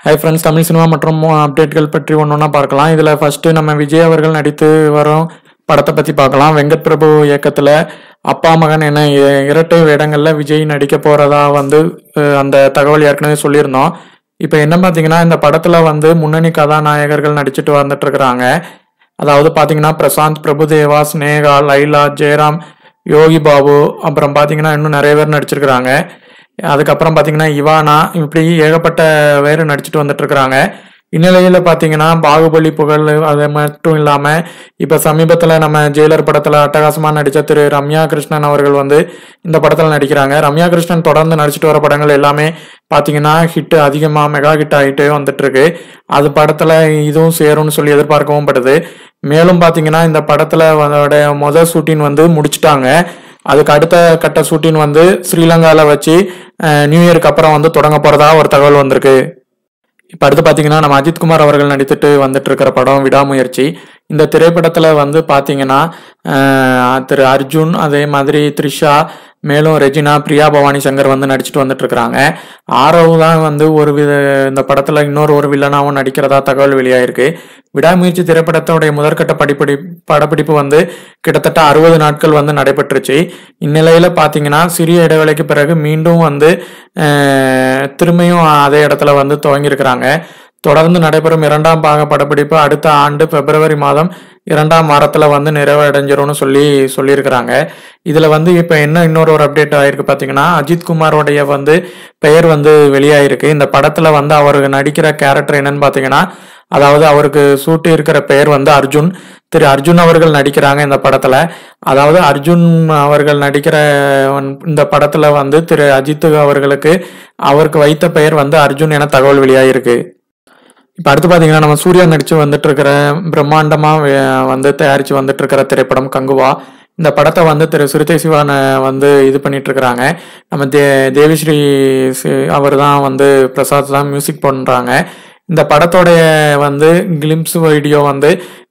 Hi friends, Tamil cinema மற்றும் அப்டேட்கள் பற்றி ஒன்றா பார்க்கலாம். இதில் ஃபஸ்ட்டு நம்ம விஜய் அவர்கள் நடித்து வரும் படத்தை பற்றி பார்க்கலாம். வெங்கட் பிரபு இயக்கத்தில் அப்பா மகன் என இரட்டை வேடங்களில் விஜய் நடிக்க போகிறதா அந்த தகவல் ஏற்கனவே சொல்லியிருந்தோம். இப்போ என்ன பார்த்தீங்கன்னா, இந்த படத்தில் முன்னணி கதாநாயகர்கள் நடிச்சுட்டு வந்துட்டுருக்குறாங்க. அதாவது பார்த்தீங்கன்னா பிரசாந்த், பிரபுதேவா, ஸ்னேகா, லைலா, ஜெயராம், யோகி பாபு, அப்புறம் பார்த்தீங்கன்னா இன்னும் நிறைய பேர் நடிச்சிருக்கிறாங்க. அதுக்கப்புறம் பார்த்தீங்கன்னா இவானா, இப்படி ஏகப்பட்ட பேர் நடிச்சுட்டு வந்துட்டுருக்குறாங்க. இந்நிலையில் பார்த்தீங்கன்னா பாகுபலி புகழ் அது மட்டும் இல்லாமல் இப்போ சமீபத்தில் நம்ம ஜெயிலர் படத்தில் அட்டகாசமாக நடித்த திரு ரம்யா கிருஷ்ணன் அவர்கள் இந்த படத்தில் நடிக்கிறாங்க. ரம்யா கிருஷ்ணன் தொடர்ந்து நடிச்சிட்டு வர படங்கள் எல்லாமே பார்த்தீங்கன்னா ஹிட்டு அதிகமாக மெகா ஹிட் ஆகிட்டு வந்துட்டுருக்கு. அது படத்தில் இதுவும் சேரும்னு சொல்லி எதிர்பார்க்கவும் படுது. மேலும் பார்த்தீங்கன்னா இந்த படத்தில் முதல் ஷூட்டிங் முடிச்சுட்டாங்க. அதுக்கு அடுத்த கட்ட ஷூட்டிங் ஸ்ரீலங்காவில் வச்சு நியூ இயருக்கு அப்புறம் தொடங்க போகிறதா ஒரு தகவல் வந்திருக்கு. இப்போ அடுத்து பார்த்தீங்கன்னா நம்ம அஜித்குமார் அவர்கள் நடித்துட்டு வந்துட்டு இருக்கிற படம் விடாமுயற்சி. இந்த திரைப்படத்தில் பார்த்தீங்கன்னா திரு அர்ஜுன், அதே மாதிரி த்ரிஷா, மேலும் ரெஜினா, பிரியா பவானி சங்கர் நடிச்சுட்டு வந்துட்டு இருக்கிறாங்க. ஆரவ் தான் இந்த படத்தில் இன்னொரு வில்லனாகவும் நடிக்கிறதா தகவல் வெளியாயிருக்கு. விடாமுயற்சி திரைப்படத்தோடைய முதற்கட்ட படப்பிடிப்பு கிட்டத்தட்ட 60 நாட்கள் நடைபெற்றுச்சு. இந்நிலையில் பார்த்தீங்கன்னா சிறிய இடைவேளைக்கு பிறகு மீண்டும் திரும்பியும் அதே இடத்துல துவங்கியிருக்கிறாங்க. தொடர்ந்து நடைபெறும் 2ஆம் பாக படப்பிடிப்பு அடுத்த ஆண்டு பிப்ரவரி மாதம் 2ஆம் வாரத்தில் நிறைவடைஞ்சிரும்னு சொல்லியிருக்கிறாங்க. இதில் இப்போ என்ன இன்னொரு அப்டேட் ஆயிருக்கு பார்த்தீங்கன்னா, அஜித்குமாரோடைய பெயர் வெளியாயிருக்கு. இந்த படத்தில் அவர் நடிக்கிற கேரக்டர் என்னன்னு பார்த்தீங்கன்னா, அதாவது அவருக்கு சூட்டி இருக்கிற பெயர் அர்ஜுன். திரு அர்ஜுன் அவர்கள் நடிக்கிறாங்க இந்த படத்தில். அதாவது அர்ஜுன் அவர்கள் நடிக்கிற இந்த படத்தில் திரு அஜித் அவருக்கு வைத்த பெயர் அர்ஜுன் என தகவல் வெளியாயிருக்கு. இப்போ அடுத்து பார்த்தீங்கன்னா நம்ம சூர்யா நடித்து வந்துட்டு இருக்கிற பிரம்மாண்டமாக தயாரித்து வந்துட்டு இருக்கிற திரைப்படம் கங்குவா. இந்த படத்தை திரு சிறுத்தை சிவானை இது பண்ணிட்டு இருக்கிறாங்க. நம்ம தேவிஸ்ரீ அவர் தான் பிரசாத் தான் மியூசிக் பண்ணுறாங்க. இந்த படத்தோடைய கிளிம்ஸ் வீடியோ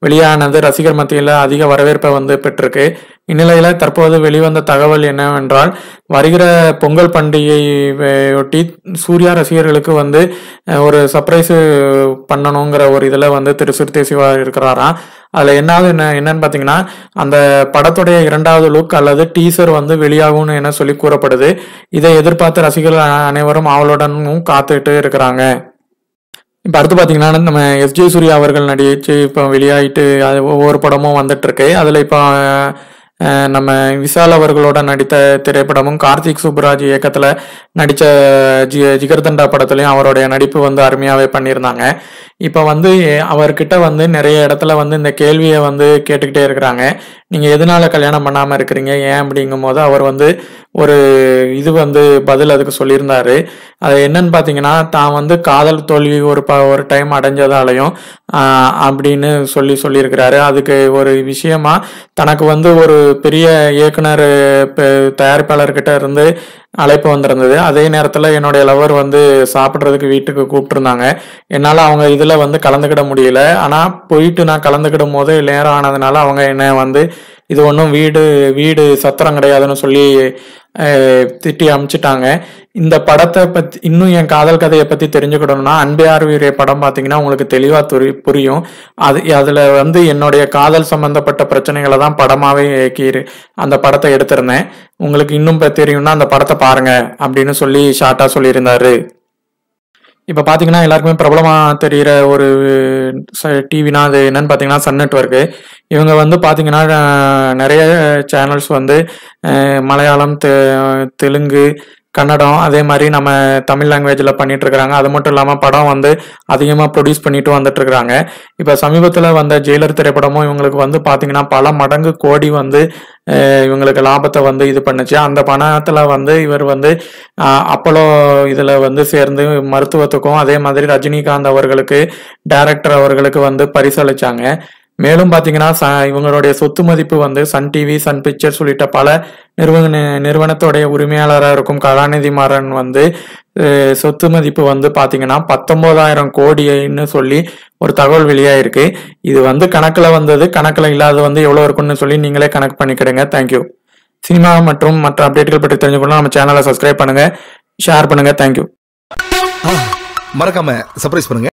வெளியானது ரசிகர் மத்தியில் அதிக வரவேற்பை பெற்றிருக்கு. இந்நிலையில் தற்போது வெளிவந்த தகவல் என்னவென்றால், வருகிற பொங்கல் பண்டிகையொட்டி சூர்யா ரசிகர்களுக்கு ஒரு சர்ப்ரைஸு பண்ணணுங்கிற ஒரு இதில் திரு சிறுத்தை சிவா இருக்கிறாராம். அதில் என்னன்னு பார்த்தீங்கன்னா, அந்த படத்துடைய 2வது லுக் அல்லது டீசர் வெளியாகும்னு என்ன சொல்லி கூறப்படுது. இதை எதிர்பார்த்து ரசிகர்கள் அனைவரும் அவளுடனும் காத்துட்டு இருக்கிறாங்க. இப்போ அடுத்து பார்த்தீங்கன்னா நம்ம எஸ்ஜே சூர்யா அவர்கள் நடிச்சு இப்போ வெளியாகிட்டு ஒவ்வொரு படமும் வந்துட்டுருக்கு. அதில் இப்போ நம்ம விஷால் அவர்களோட நடித்த திரைப்படமும் கார்த்திக் சுப்புராஜ் இயக்கத்தில் நடித்த ஜிகர்தண்டா படத்துலையும் அவருடைய நடிப்பு அருமையாகவே பண்ணியிருந்தாங்க. இப்போ அவர்கிட்ட நிறைய இடத்துல இந்த கேள்வியை கேட்டுக்கிட்டே இருக்கிறாங்க. நீங்கள் எதனால கல்யாணம் பண்ணாமல் இருக்கிறீங்க, ஏன் அப்படிங்கும் போது அவர் ஒரு இது பதில் அதுக்கு சொல்லியிருந்தாரு. அது என்னன்னு பார்த்தீங்கன்னா, தான் காதல் தோல்வி ஒரு டைம் அடைஞ்சதாலையும் அப்படின்னு சொல்லியிருக்கிறாரு. அதுக்கு ஒரு விஷயமா தனக்கு ஒரு பெரிய இயக்குனர் தயாரிப்பாளர்கிட்ட இருந்து அழைப்பு வந்திருந்தது. அதே நேரத்தில் என்னுடைய லவர் சாப்பிட்றதுக்கு வீட்டுக்கு கூப்பிட்டுருந்தாங்க. என்னால் அவங்க இதில் கலந்துக்கிட முடியல. ஆனால் போயிட்டு நான் கலந்துக்கிடும் போது நேரம் ஆனதுனால அவங்க என்னை இது ஒன்றும் வீடு சத்திரம் கிடையாதுன்னு சொல்லி திட்டி அனுப்பிச்சிட்டாங்க. இந்த படத்தை பற்றி இன்னும் என் காதல் கதையை பற்றி தெரிஞ்சுக்கிடணும்னா அன்பே ஆர்வீரே படம் பார்த்தீங்கன்னா உங்களுக்கு தெளிவாக புரியும். அதில் என்னுடைய காதல் சம்பந்தப்பட்ட பிரச்சனைகளை தான் படமாகவே அந்த படத்தை எடுத்திருந்தேன். உங்களுக்கு இன்னும் தெரியும்னா அந்த படத்தை பாருங்க அப்படின்னு சொல்லி ஷார்ட்டாக சொல்லியிருந்தாரு. இப்போ பார்த்தீங்கன்னா எல்லாருக்குமே பிரபலமாக தெரிகிற ஒரு டிவினா அது என்னன்னு பார்த்தீங்கன்னா சன் நெட்வொர்க்கு. இவங்க பார்த்தீங்கன்னா நிறைய சேனல்ஸ் மலையாளம், தெலுங்கு, கன்னடம், அதே மாதிரி நம்ம தமிழ் லாங்குவேஜில் பண்ணிட்டு இருக்கிறாங்க. அது மட்டும் இல்லாமல் படம் அதிகமாக ப்ரொடியூஸ் பண்ணிட்டு வந்துட்டு இருக்கிறாங்க. இப்போ சமீபத்தில் வந்த ஜெயிலர் திரைப்படமும் இவங்களுக்கு பார்த்தீங்கன்னா பல மடங்கு கோடி இவங்களுக்கு லாபத்தை இது பண்ணுச்சு. அந்த பணத்தில் இவர் அப்போலோ இதில் சேர்ந்து மருத்துவத்துக்கும், அதே மாதிரி ரஜினிகாந்த் அவர்களுக்கு, டைரக்டர் அவர்களுக்கு பரிசளிச்சாங்க. மேலும் பார்த்தீங்கன்னா இவங்களுடைய சொத்து மதிப்பு சன் டிவி, சன் பிக்சர்ஸ் உள்ளிட்ட பல நிறுவனத்தோடைய உரிமையாளராக இருக்கும் கலாநிதி மாறன் சொத்து மதிப்பு பார்த்தீங்கன்னா 19,000 கோடின்னு சொல்லி ஒரு தகவல் வெளியாயிருக்கு. இது கணக்கில் கணக்கில் இல்லாத எவ்வளோ இருக்குன்னு சொல்லி நீங்களே கணக்கு பண்ணிக்கிடுங்க. தேங்க்யூ. சினிமா மற்றும் மற்ற அப்டேட்கள் பற்றி தெரிஞ்சுக்கணும் நம்ம சேனலை சப்ஸ்கிரைப் பண்ணுங்க, ஷேர் பண்ணுங்க. தேங்க்யூ. மறக்காம சர்ப்ரைஸ் பண்ணுங்க.